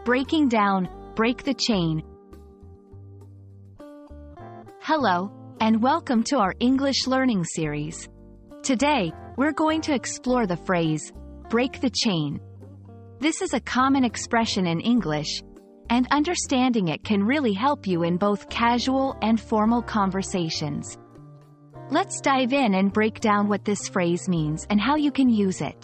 Breaking down, break the chain. Hello, and welcome to our English learning series. Today, we're going to explore the phrase, break the chain. This is a common expression in English, and understanding it can really help you in both casual and formal conversations. Let's dive in and break down what this phrase means and how you can use it.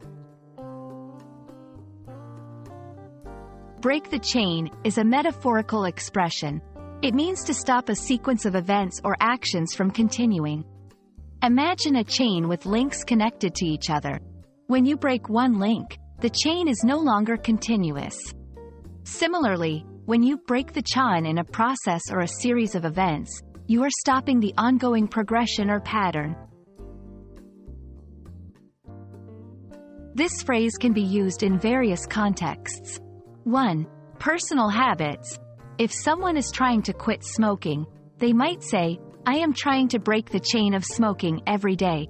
Break the chain is a metaphorical expression. It means to stop a sequence of events or actions from continuing. Imagine a chain with links connected to each other. When you break one link, the chain is no longer continuous. Similarly, when you break the chain in a process or a series of events, you are stopping the ongoing progression or pattern. This phrase can be used in various contexts. 1. Personal habits. If someone is trying to quit smoking, they might say, I am trying to break the chain of smoking every day.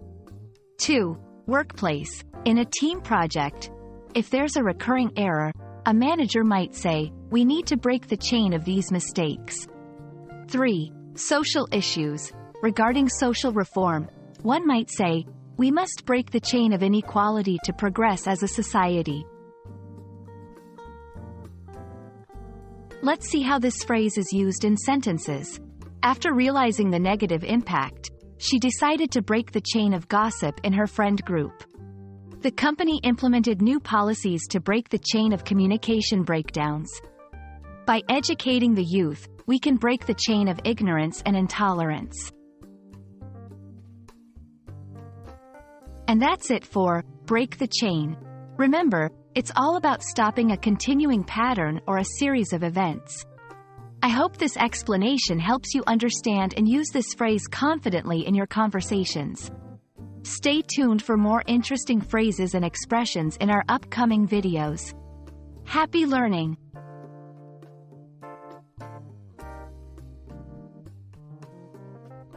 2. Workplace. In a team project, if there's a recurring error, a manager might say, we need to break the chain of these mistakes. 3. Social issues. Regarding social reform, one might say, we must break the chain of inequality to progress as a society. Let's see how this phrase is used in sentences. After realizing the negative impact, she decided to break the chain of gossip in her friend group. The company implemented new policies to break the chain of communication breakdowns. By educating the youth, we can break the chain of ignorance and intolerance. And that's it for break the chain. Remember, it's all about stopping a continuing pattern or a series of events. I hope this explanation helps you understand and use this phrase confidently in your conversations. Stay tuned for more interesting phrases and expressions in our upcoming videos. Happy learning!